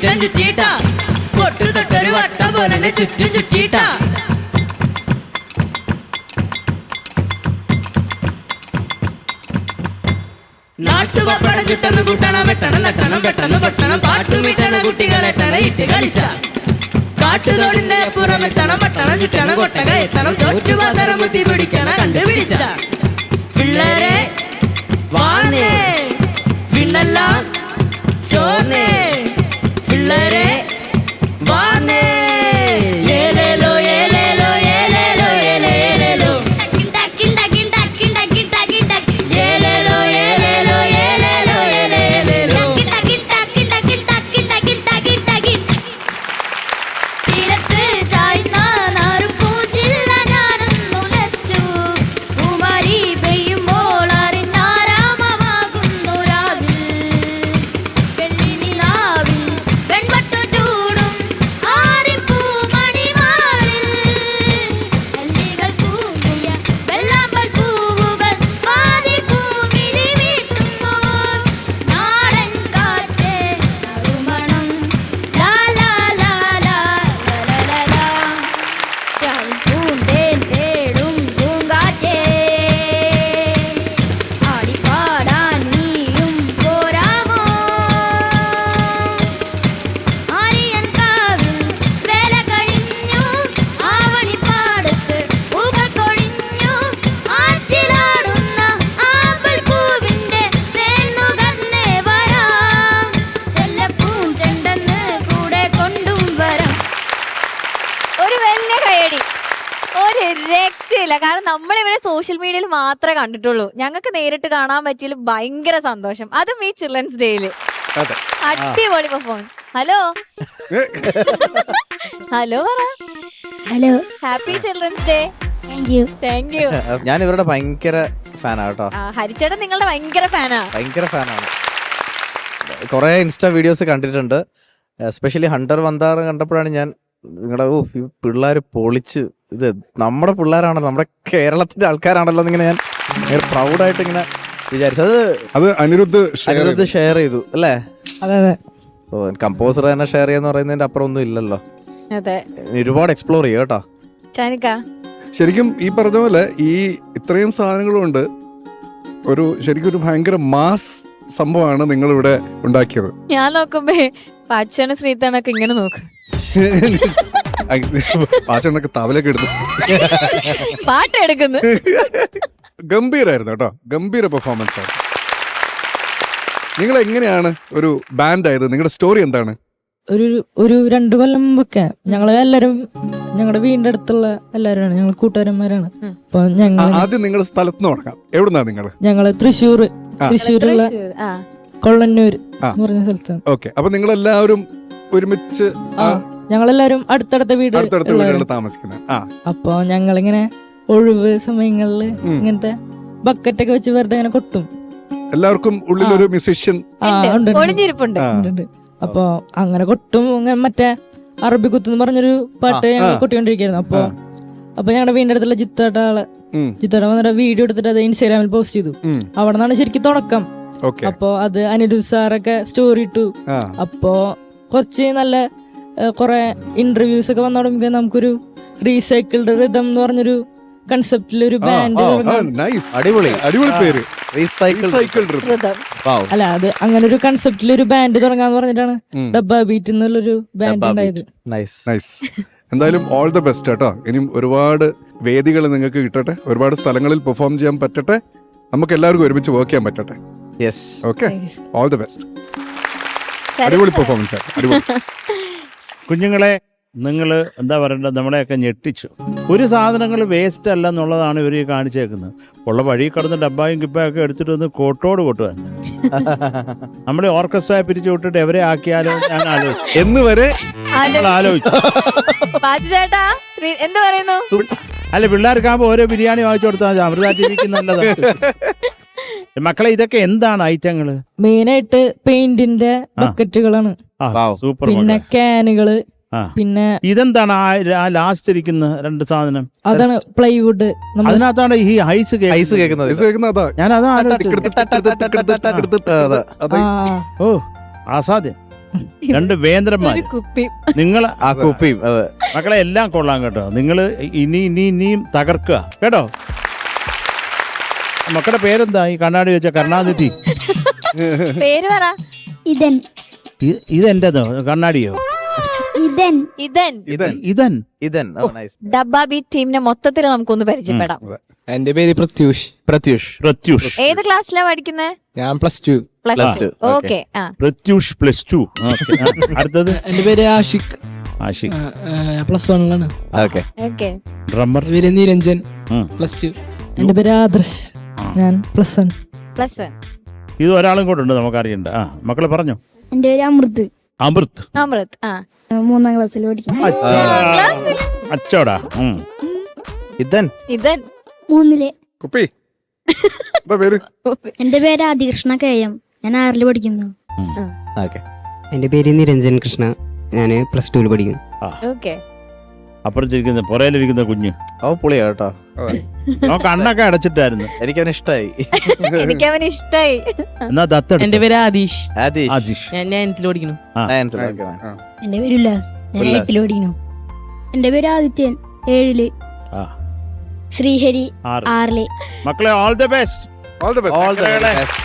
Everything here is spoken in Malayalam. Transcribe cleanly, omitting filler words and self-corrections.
ചുറ്റം ചുറ്റിയിട്ട പൊട്ടു തൊട്ടൊരു വട്ടം പോലെ ചുറ്റും ചുറ്റിയിട്ട നാട്ടുപപ്പടം ചുട്ടന്ന് കൂട്ടണം വെട്ടണം നട്ടണം പെട്ടെന്ന് പൊട്ടണം പാട്ടുമിട്ടണ കുട്ടികളെട്ടണ ഇട്ട് കളിച്ച കാട്ടുതോടിന്റെ പുറമെത്തണം പട്ടണം ചുറ്റണം കൊട്ടക എത്തണം ചോറ്റുപാത്രം മുത്തി പിടിക്കണം കണ്ടുപിടിച്ച പിള്ളേരെ വാനേ പിന്നെല്ലാം ചോന്നേ പിള്ളേരെ വാനേ ഏലേലോ ഏലേലോ ഏലേലോ ഏലേലോ ഏലേലോ ഏലേലോ ഏലേലോ ഏലേലോ തീരത്ത് ചായ്ന്ന നാറുപൂച്ചില്ല ഞാനൊന്നുലച്ചു കുമാരി പെയ്യുമ്പോൾ അറിഞ്ഞാരാമമാകുന്നു രാവിൽ വെള്ളിനിലാവിൽ വെൺപട്ടു ചൂടും ആരിപ്പൂ മണിമാറിൽ അല്ലികൾ പൂമുയ വെള്ളാമ്പൽ പൂവുകൾ പാതിപ്പൂമിഴി വീട്ടുമ്പോൾ നാടൻ കാറ്റേ നറുമണം ലാ ലാ ലാ ലാ ലാ ലാ പൂന്തേൻ തേടും പൂങ്കാറ്റേ ആടിപ്പാടാൻ നീയും പോരാമോ ആര്യൻ കാവിൽ വേല കഴിഞ്ഞു ആവണിപ്പാടത്ത് പൂക്കൾ കൊഴിഞ്ഞു ആറ്റിലാടുന്ന ആമ്പൽ പൂവിന്റെ തേൻ നുകർന്നേ വരാം ചെല്ലപ്പൂം ചെണ്ടെന്ന് കൂടെ കൊണ്ടും വരാം. ഒരു വലിയ കൈയടി. ഒരു രക്ഷയില്ല. കാരണം നമ്മളിവിടെ സോഷ്യൽ മീഡിയയിൽ മാത്രമേ കണ്ടിട്ടുള്ളൂ. ഞങ്ങൾക്ക് നേരിട്ട് കാണാൻ പറ്റിയതിൽ ഭയങ്കര സന്തോഷം. അതും ഈ ചിൽഡ്രൻസ് ഡേയില് അടിപൊളി പെർഫോമൻസ്. ഹലോ ഹലോ പറ. Hello, happy children's day. Thank you. Thank you. ഞാൻ ഇവരുടെ ഭയങ്കര ഫാനാ കേട്ടോ. ഹരിച്ചേട്ടൻ നിങ്ങളുടെ ഭയങ്കര ഫാനാ. ഭയങ്കര ഫാനാണ്. കുറെ ഇൻസ്റ്റാ വീഡിയോസ് കണ്ടിട്ടുണ്ട്. എസ്പെഷ്യലി ഹണ്ടർ വന്താർ കണ്ടപ്പോഴാണ് ഞാൻ നിങ്ങളുടെ ഈ പിള്ളേർ പൊളിച്ച്, ഇത് നമ്മുടെ പിള്ളേരാണല്ലോ, നമ്മുടെ കേരളത്തിന്റെ ആൾക്കാരാണല്ലോ എന്നിങ്ങനെ ഞാൻ പ്രൗഡായിട്ട് ഇങ്ങനെ വിചാരിച്ചത്. അത് അനിരുദ്ധ് ഷെയർ ചെയ്തു അല്ലേ? അതെ അതെ. സോ കമ്പോസർ തന്നെ ഷെയർ ചെയ്യാന്ന് പറയുന്നതിന്റെ അപ്പുറം ഒന്നും ഇല്ലല്ലോ. അതെ, ഒരുപാട് എക്സ്പ്ലോർ ചെയ്യും കേട്ടോ. ചാനിക്ക ശരിക്കും ഈ പറഞ്ഞ പോലെ ഈ ഇത്രയും സാധനങ്ങളുണ്ട്, ശരിക്കും ഒരു ഭയങ്കര മാസ് സംഭവമാണ് നിങ്ങൾ ഇവിടെ ഉണ്ടാക്കിയത്. ഞാൻ നോക്കുമ്പോ പാച്ചണ ശ്രീതാണൊക്കെ ഇങ്ങനെ നോക്കും. പാച്ചണ്ണൊക്കെ തവലൊക്കെ എടുത്തു പാട്ട് എടുക്കുന്നു. ഗംഭീരായിരുന്നു കേട്ടോ, ഗംഭീര പെർഫോമൻസ് ആണ്. നിങ്ങൾ എങ്ങനെയാണ് ഒരു ബാൻഡ് ആയത്? നിങ്ങളുടെ സ്റ്റോറി എന്താണ്? ഒരു 2 കൊല്ലം മുമ്പൊക്കെ ഞങ്ങള് എല്ലാരും ഞങ്ങളുടെ വീടിന്റെ അടുത്തുള്ള എല്ലാവരും ഞങ്ങൾ കൂട്ടുകാരന്മാരാണ്. അപ്പൊ ആദ്യം നിങ്ങളുടെ സ്ഥലത്ത് നിന്ന് തുടങ്ങാം. എവിടുന്നാ നിങ്ങള്? ഞങ്ങള് തൃശ്ശൂരുള്ള കൊള്ളന്നൂർ എന്ന് പറഞ്ഞ സ്ഥലത്താണ്. ഓക്കെ, അപ്പൊ നിങ്ങളെല്ലാവരും ഒരുമിച്ച് ഞങ്ങളെല്ലാരും അടുത്തടുത്ത വീടുകളിൽ താമസിക്കുന്നത്. അപ്പൊ ഞങ്ങളിങ്ങനെ ഒഴിവ് സമയങ്ങളില് ഇങ്ങനത്തെ ബക്കറ്റൊക്കെ വെച്ച് വെറുതെ ഇങ്ങനെ കൊട്ടും. എല്ലാവർക്കും ഉള്ളിലൊരു മ്യൂസീഷ്യൻ ഒളിഞ്ഞിരിപ്പുണ്ട്. അപ്പൊ അങ്ങനെ കൊട്ടും. മറ്റേ അറബി കുത്ത് എന്ന് പറഞ്ഞൊരു പാട്ട് ഞങ്ങൾ കൊട്ടിക്കൊണ്ടിരിക്കുന്നു. അപ്പൊ ഞങ്ങളുടെ വീടിന്റെ അടുത്തുള്ള ജിത്തേട്ട വന്നിട്ട് വീഡിയോ എടുത്തിട്ട് അത് ഇൻസ്റ്റാഗ്രാമിൽ പോസ്റ്റ് ചെയ്തു. അവിടെ നിന്നാണ് ശരിക്കും തുടക്കം. അപ്പൊ അത് അനിരുദ്ധ് സാറൊക്കെ സ്റ്റോറി ഇട്ടു. അപ്പോ കുറച്ച് നല്ല കുറെ ഇന്റർവ്യൂസ് ഒക്കെ വന്നോടുമ്പോ നമുക്കൊരു റീസൈക്കിൾഡ് റിതം എന്ന് പറഞ്ഞൊരു കൺസെപ്റ്റിൽ ഒരു ബാൻഡ്. അല്ല, അത് അങ്ങനെ ഒരു കൺസെപ്റ്റിൽ ഒരു ബാൻഡ് തുടങ്ങാന്ന് പറഞ്ഞിട്ടാണ് ഡബ്ബ ബീറ്റ് എന്നുള്ളൊരു ബാൻഡ് ഉണ്ടായത്. എന്തായാലും ഓൾ ദ ബെസ്റ്റ് കേട്ടോ. ഇനിയും ഒരുപാട് വേദികൾ നിങ്ങൾക്ക് കിട്ടട്ടെ, ഒരുപാട് സ്ഥലങ്ങളിൽ പെർഫോം ചെയ്യാൻ പറ്റട്ടെ, നമുക്ക് എല്ലാവർക്കും ഒരുമിച്ച് വർക്ക് ചെയ്യാൻ പറ്റട്ടെ. Okay, all the best. അടിപൊളി പെർഫോമൻസ് ആയിരുന്നു. കുഞ്ഞുങ്ങളെ, നിങ്ങൾ എന്താ പറയേണ്ടത്, നമ്മളെയൊക്കെ ഞെട്ടിച്ചു. ഒരു സാധനങ്ങൾ വേസ്റ്റ് അല്ല എന്നുള്ളതാണ് ഇവർ കാണിച്ചേക്കുന്നത്. ഉള്ള വഴി കടന്ന് ഡബ്ബായും കിബ്ബയൊക്കെ എടുത്തിട്ട് വന്ന് കോട്ടോട് കൊട്ടുക. നമ്മളെ ഓർക്കസ്ട്ര പിരിച്ചു വിട്ടിട്ട് എവരെ ആക്കിയാലോ ഞാൻ ആലോചിച്ചു എന്ന് വരെ ആലോചിച്ചു. അല്ല, പിള്ളേർക്കാകുമ്പോ ഓരോ ബിരിയാണി വാങ്ങിച്ചു കൊടുത്താൽ മതി. അമൃത ടിവിക്ക് നല്ലത്. മക്കളെ, ഇതൊക്കെ എന്താണ് ഐറ്റങ്ങള്? മെയിനായിട്ട് പെയിന്റിന്റെ ബക്കറ്റുകളാണ്, സൂപ്പർ. പിന്നെ ക്യാനുകള്, പിന്നെ ഇതെന്താണ് ആ ലാസ്റ്റ് ഇരിക്കുന്ന 2 സാധനം? അതാണ് പ്ലൈവുഡ്. അതിനകത്താണ് ഈ ഐസ് കേൾക്കുന്നത്. ഞാൻ അതാ, ഓ അസാധ്യം. രണ്ട് വേന്ദ്രന്മാര് കുപ്പി നിങ്ങൾ ആ കുപ്പിയും അതെ. മക്കളെ എല്ലാം കൊള്ളാം കേട്ടോ. നിങ്ങൾ ഇനിയും തകർക്കുക കേട്ടോ. മക്കളുടെ പേരെന്താ ഈ കണ്ണാടി വെച്ച കരുണാനിധി? പേര് പറ. ഇതൻ ഇതെന്റെതോ കണ്ണാടിയോ? ഇതൻ ഇതൻ. ഇതൻ ഇതൻ നൈസ്. ഡബ്ബ ബീറ്റ് ടീമിനെ മൊത്തത്തിൽ നമുക്കൊന്ന് പരിചയപ്പെടാം. എന്റെ പേര് പ്രത്യൂഷ്. പ്രത്യൂഷ് ഏത് ക്ലാസ്സിലാ പഠിക്കുന്നത്? ഞാൻ +2. Plus two. 2. ഓക്കെ. ആ പ്രത്യൂഷ് +2. അടുത്തത് എന്റെ പേര് ആഷിഖ്. ആഷിഖ് +1ലാണ്. ഓക്കെ. ഓക്കെ. ഡ്രമ്മർ എന്റെ പേര് നിരഞ്ജൻ. +2. എന്റെ പേര് ആദർശ്. ഞാൻ +1. Plus one. ഇത് ഒരാളും കൂടെ ഉണ്ട് നമുക്കറിയണ്ട. മക്കളെ പറഞ്ഞു. എന്റെ പേര് അമൃത്. അമൃത്. അമൃത്. ആ 3ാം ക്ലാസ്സിൽ പഠിക്കുന്നു. അച്ചോടാ. ഇതൻ. ഇതൻ. 3ല്. കുപ്പി എന്താ പേര്? എന്റെ പേര് ആദികൃഷ്ണ KM. ഞാൻ 6ല് പഠിക്കുന്നു. ഓക്കെ. എൻ്റെ പേര് നിരഞ്ജൻ കൃഷ്ണ. ഞാൻ +2 പഠിക്കുന്നു. ഓക്കെ. അപ്പുറത്തിരിക്കുന്ന പുറയിലിരിക്കുന്ന കുഞ്ഞ് അവ പുളിയാ കേട്ടോ. നമുക്ക് കണ്ണൊക്കെ അടച്ചിട്ടായിരുന്നു. എനിക്കവന് ഇഷ്ടായി. എനിക്ക് അവന് ഇഷ്ടായി. എന്നാ ദത്തെടുത്തു. എന്റെ പേര് ആദീഷ്. ആജീഷ്. ഞാൻ 9th പഠിക്കുന്നു. എന്റെ പേര് ഉല്ലാസ്. ഞാൻ ഉല്ലാസ്. 8ല് പഠിക്കുന്നു. എന്റെ പേര് ആദിത്യൻ. 7ല്. ആ, ശ്രീഹരി 6. 6ല്. മക്കളെ all the best. All the best. All the best.